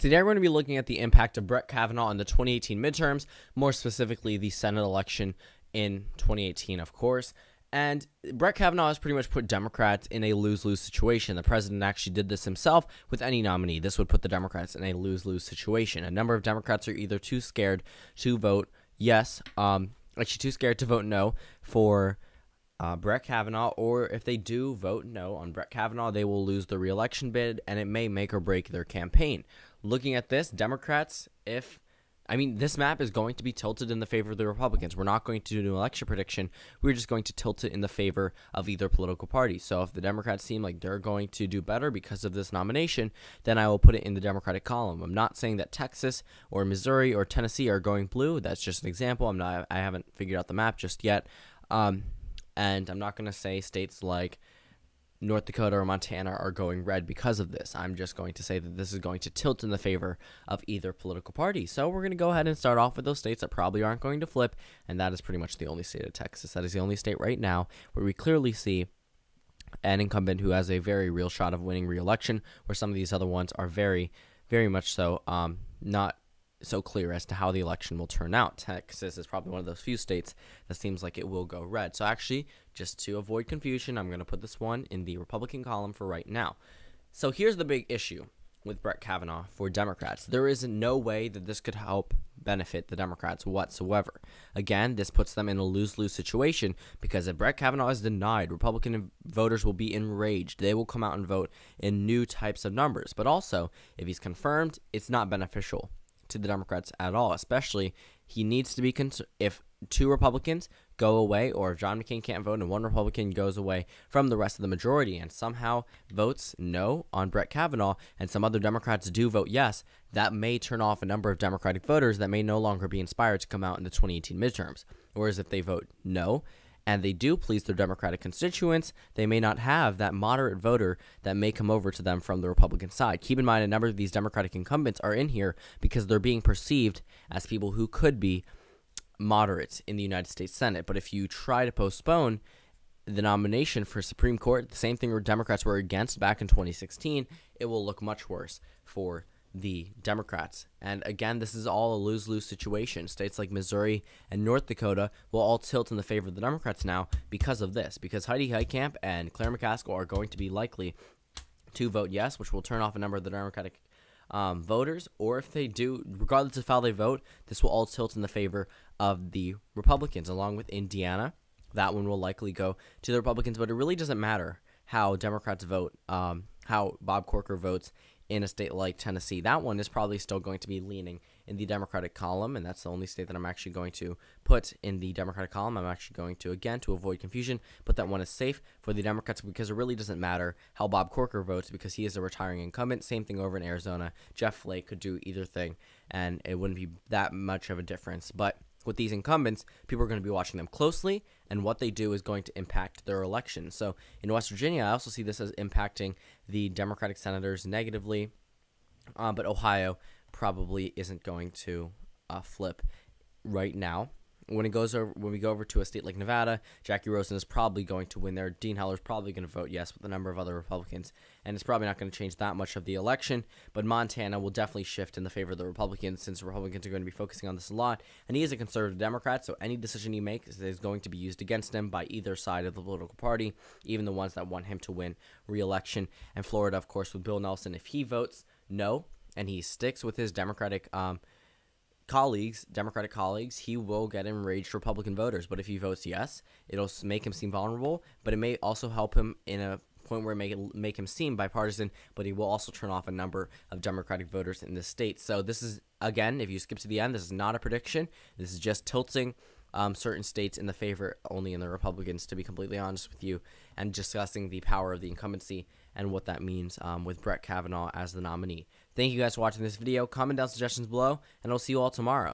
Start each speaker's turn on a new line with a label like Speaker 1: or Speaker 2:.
Speaker 1: Today we're going to be looking at the impact of Brett Kavanaugh on the 2018 midterms, more specifically the Senate election in 2018, of course. And Brett Kavanaugh has pretty much put Democrats in a lose-lose situation. The president actually did this himself with any nominee. This would put the Democrats in a lose-lose situation. A number of Democrats are either too scared to vote yes, too scared to vote no for Brett Kavanaugh, or if they do vote no on Brett Kavanaugh, they will lose the re-election bid, and it may make or break their campaign. Looking at this, Democrats, this map is going to be tilted in the favor of the Republicans. We're not going to do an election prediction. We're just going to tilt it in the favor of either political party. So if the Democrats seem like they're going to do better because of this nomination, then I will put it in the Democratic column. I'm not saying that Texas or Missouri or Tennessee are going blue. That's just an example. I haven't figured out the map just yet. And I'm not going to say states like North Dakota or Montana are going red because of this. I'm just going to say that this is going to tilt in the favor of either political party. So we're going to go ahead and start off with those states that probably aren't going to flip, and that is pretty much the only state of Texas. That is the only state right now where we clearly see an incumbent who has a very real shot of winning re-election, where some of these other ones are very, very much so not so clear as to how the election will turn out. Texas is probably one of those few states that seems like it will go red. So actually, just to avoid confusion, I'm going to put this one in the Republican column for right now. So here's the big issue with Brett Kavanaugh for Democrats. There is no way that this could help benefit the Democrats whatsoever. Again, this puts them in a lose-lose situation because if Brett Kavanaugh is denied, Republican voters will be enraged. They will come out and vote in new types of numbers. But also, if he's confirmed, it's not beneficial to the Democrats at all, especially he needs to be if two Republicans go away, or if John McCain can't vote and one Republican goes away from the rest of the majority and somehow votes no on Brett Kavanaugh and some other Democrats do vote yes, that may turn off a number of Democratic voters that may no longer be inspired to come out in the 2018 midterms. Whereas if they vote no and they do please their Democratic constituents, they may not have that moderate voter that may come over to them from the Republican side. Keep in mind, a number of these Democratic incumbents are in here because they're being perceived as people who could be moderates in the United States Senate. But if you try to postpone the nomination for Supreme Court, the same thing where Democrats were against back in 2016, it will look much worse for the Democrats. And again, this is all a lose-lose situation. States like Missouri and North Dakota will all tilt in the favor of the Democrats now because of this, because Heidi Heitkamp and Claire McCaskill are going to be likely to vote yes, which will turn off a number of the Democratic voters, or if they do, regardless of how they vote, this will all tilt in the favor of the Republicans, along with Indiana. That one will likely go to the Republicans, but it really doesn't matter how Democrats vote, how Bob Corker votes in a state like Tennessee. That one is probably still going to be leaning in the Democratic column, and that's the only state that I'm actually going to put in the Democratic column. I'm actually going to, again, to avoid confusion, put that one as safe for the Democrats because it really doesn't matter how Bob Corker votes because he is a retiring incumbent. Same thing over in Arizona. Jeff Flake could do either thing, and it wouldn't be that much of a difference. But with these incumbents, people are going to be watching them closely, and what they do is going to impact their election. So in West Virginia, I also see this as impacting the Democratic senators negatively, but Ohio probably isn't going to flip right now. When we go over to a state like Nevada, Jackie Rosen is probably going to win there. Dean Heller is probably going to vote yes with a number of other Republicans, and it's probably not going to change that much of the election. But Montana will definitely shift in the favor of the Republicans since the Republicans are going to be focusing on this a lot. And he is a conservative Democrat, so any decision he makes is going to be used against him by either side of the political party, even the ones that want him to win re-election. And Florida, of course, with Bill Nelson, if he votes no and he sticks with his Democratic colleagues, he will get enraged Republican voters. But if he votes yes, it'll make him seem vulnerable, but it may also help him in a point where it make him seem bipartisan, but he will also turn off a number of Democratic voters in this state. So this is, again, if you skip to the end, this is not a prediction. This is just tilting certain states in the favor only in the Republicans, to be completely honest with you, and discussing the power of the incumbency and what that means with Brett Kavanaugh as the nominee. Thank you guys for watching this video. Comment down suggestions below, and I'll see you all tomorrow.